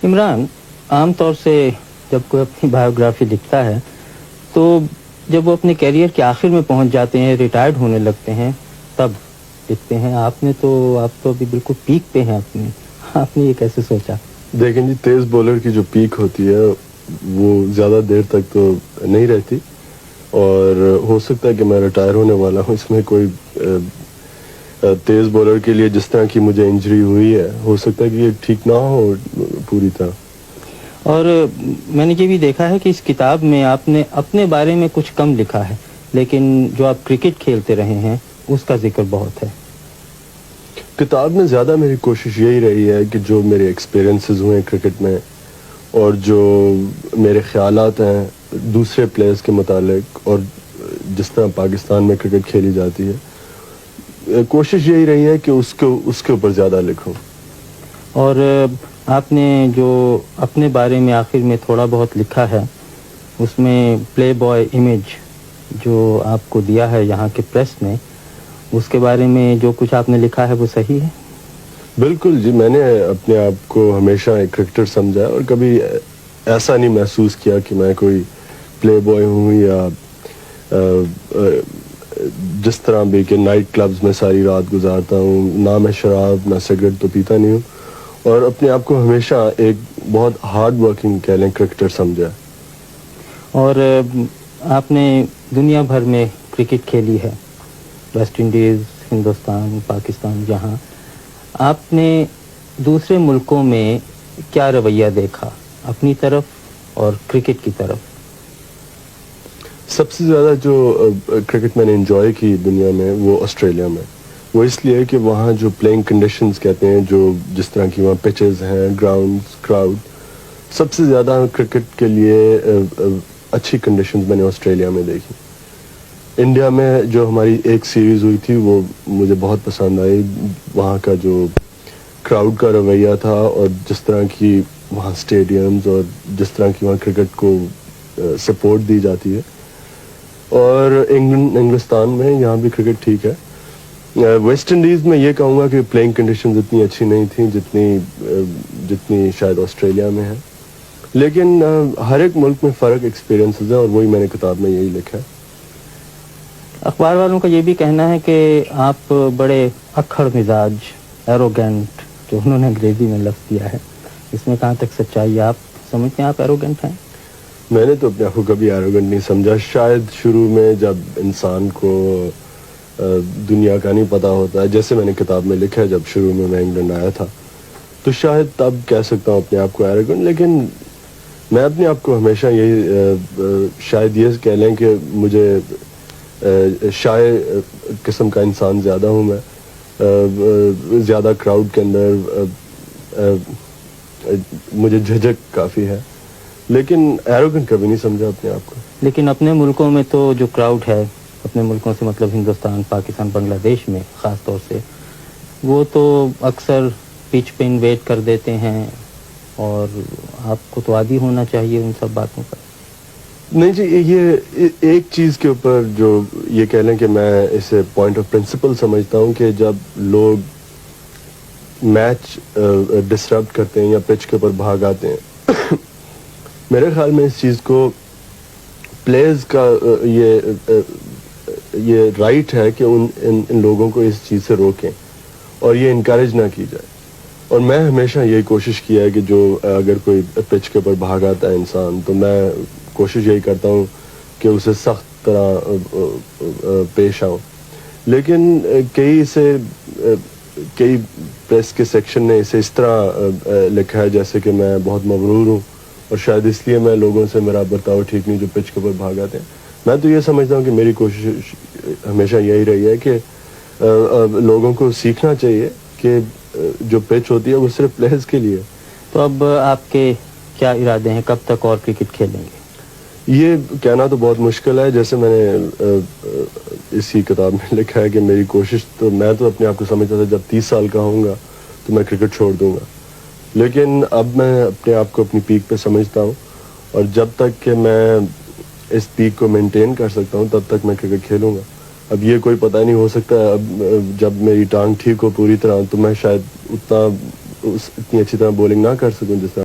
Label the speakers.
Speaker 1: عمران عام طور سے جب کوئی اپنی بایوگرافی لکھتا ہے تو جب وہ اپنے کیریئر کے آخر میں پہنچ جاتے ہیں، ریٹائرڈ ہونے لگتے ہیں، تب لکھتے ہیں. آپ تو ابھی بالکل پیک پہ ہیں. آپ نے یہ کیسے سوچا؟
Speaker 2: دیکھیں جی، تیز بولر کی جو پیک ہوتی ہے وہ زیادہ دیر تک تو نہیں رہتی، اور ہو سکتا ہے کہ میں ریٹائر ہونے والا ہوں. اس میں کوئی تیز بولر کے لیے جس طرح کی مجھے انجری ہوئی ہے، ہو سکتا ہے کہ یہ ٹھیک نہ ہو پوری طرح.
Speaker 1: اور میں نے یہ بھی دیکھا ہے کہ اس کتاب میں آپ نے اپنے بارے میں کچھ کم لکھا ہے، لیکن جو آپ کرکٹ کھیلتے رہے ہیں اس کا ذکر بہت ہے.
Speaker 2: کتاب میں زیادہ میری کوشش یہی رہی ہے کہ جو میرے ایکسپیرینسز ہوئے کرکٹ میں اور جو میرے خیالات ہیں دوسرے پلیئرز کے متعلق اور جس طرح پاکستان میں کرکٹ کھیلی جاتی ہے، کوشش یہی رہی ہے کہ اس کے اوپر زیادہ لکھوں.
Speaker 1: اور آپ نے جو اپنے بارے میں آخر میں تھوڑا بہت لکھا ہے اس میں پلے بوائے امیج جو آپ کو دیا ہے یہاں کے پریس نے، اس کے بارے میں جو کچھ آپ نے لکھا ہے وہ صحیح ہے؟
Speaker 2: بالکل جی، میں نے اپنے آپ کو ہمیشہ ایک کرکٹر سمجھا اور کبھی ایسا نہیں محسوس کیا کہ میں کوئی پلے بوائے ہوں یا جس طرح بھی کہ نائٹ کلبز میں ساری رات گزارتا ہوں. نہ میں شراب نہ سگریٹ تو پیتا نہیں ہوں، اور اپنے آپ کو ہمیشہ ایک بہت ہارڈ ورکنگ کہہ لیں کرکٹر سمجھا.
Speaker 1: اور آپ نے دنیا بھر میں کرکٹ کھیلی ہے، ویسٹ انڈیز، ہندوستان، پاکستان. جہاں آپ نے دوسرے ملکوں میں کیا رویہ دیکھا اپنی طرف اور کرکٹ کی طرف؟
Speaker 2: سب سے زیادہ جو کرکٹ میں نے انجوائے کی دنیا میں وہ آسٹریلیا میں. وہ اس لیے کہ وہاں جو پلینگ کنڈیشنز کہتے ہیں، جو جس طرح کی وہاں پچز ہیں، گراؤنڈز، کراؤڈ، سب سے زیادہ کرکٹ کے لیے اچھی کنڈیشنز میں نے آسٹریلیا میں دیکھی. انڈیا میں جو ہماری ایک سیریز ہوئی تھی وہ مجھے بہت پسند آئی. وہاں کا جو کراؤڈ کا رویہ تھا اور جس طرح کی وہاں اسٹیڈیمز اور جس طرح کی وہاں کرکٹ کو سپورٹ دی جاتی ہے. اور انگلستان میں یہاں بھی کرکٹ ٹھیک ہے. ویسٹ انڈیز میں یہ کہوں گا کہ پلینگ کنڈیشنز اتنی اچھی نہیں تھیں جتنی شاید آسٹریلیا میں ہے. لیکن ہر ایک ملک میں فرق ایکسپیرینسز ہیں، اور وہی میں نے کتاب میں یہی لکھا ہے.
Speaker 1: اخبار والوں کا یہ بھی کہنا ہے کہ آپ بڑے اکھڑ مزاج، ایروگینٹ، جو انہوں نے انگریزی میں لفظ دیا ہے، اس میں کہاں تک سچائی ہے؟ آپ سمجھتے ہیں آپ ایروگینٹ ہیں؟
Speaker 2: میں نے تو اپنے آپ کو کبھی ایروگنٹ نہیں سمجھا. شاید شروع میں جب انسان کو دنیا کا نہیں پتہ ہوتا ہے، جیسے میں نے کتاب میں لکھا ہے، جب شروع میں انگلینڈ آیا تھا تو شاید تب کہہ سکتا ہوں اپنے آپ کو ایروگنٹ. لیکن میں اپنے آپ کو ہمیشہ یہی شاید یہ کہہ لیں کہ مجھے شائع قسم کا انسان زیادہ ہوں. میں زیادہ کراؤڈ کے اندر مجھے جھجک کافی ہے، لیکن ایروگنٹ کبھی نہیں سمجھا اپنے آپ کو.
Speaker 1: لیکن اپنے ملکوں میں تو جو کراؤڈ ہے، اپنے ملکوں سے مطلب ہندوستان، پاکستان، بنگلہ دیش میں خاص طور سے، وہ تو اکثر پچ پہ انویٹ کر دیتے ہیں، اور آپ کو تو عادی ہونا چاہیے ان سب باتوں پر.
Speaker 2: نہیں جی، یہ ایک چیز کے اوپر جو یہ کہہ لیں کہ میں اسے پوائنٹ آف پرنسپل سمجھتا ہوں کہ جب لوگ میچ ڈسرپٹ کرتے ہیں یا پچ کے اوپر بھاگ آتے ہیں، میرے خیال میں اس چیز کو پلیئرز کا یہ رائٹ ہے کہ ان لوگوں کو اس چیز سے روکیں اور یہ انکریج نہ کی جائے. اور میں ہمیشہ یہی کوشش کیا ہے کہ جو اگر کوئی پچ کے اوپر بھاگ آتا ہے انسان، تو میں کوشش یہی کرتا ہوں کہ اسے سخت طرح پیش آؤں. لیکن کئی پریس کے سیکشن نے اسے اس طرح لکھا ہے جیسے کہ میں بہت مغرور ہوں اور شاید اس لیے میں لوگوں سے میرا برتاؤ ٹھیک نہیں جو پچ کے اوپر بھاگ آتے ہیں. میں تو یہ سمجھتا ہوں کہ میری کوشش ہمیشہ یہی رہی ہے کہ لوگوں کو سیکھنا چاہیے کہ جو پچ ہوتی ہے وہ صرف پلیئرز کے لیے.
Speaker 1: تو اب آپ کے کیا ارادے ہیں؟ کب تک اور کرکٹ کھیلیں گے؟
Speaker 2: یہ کہنا تو بہت مشکل ہے. جیسے میں نے اسی کتاب میں لکھا ہے کہ میری کوشش تو میں تو اپنے آپ کو سمجھتا تھا جب 30 سال کا ہوں گا تو میں کرکٹ چھوڑ دوں گا. لیکن اب میں اپنے آپ کو اپنی پیک پہ سمجھتا ہوں، اور جب تک کہ میں اس پیک کو مینٹین کر سکتا ہوں تب تک میں کرکٹ کھیلوں گا. اب یہ کوئی پتہ نہیں، ہو سکتا ہے اب جب میری ٹانگ ٹھیک ہو پوری طرح تو میں شاید اتنی اچھی طرح بولنگ نہ کر سکوں جس طرح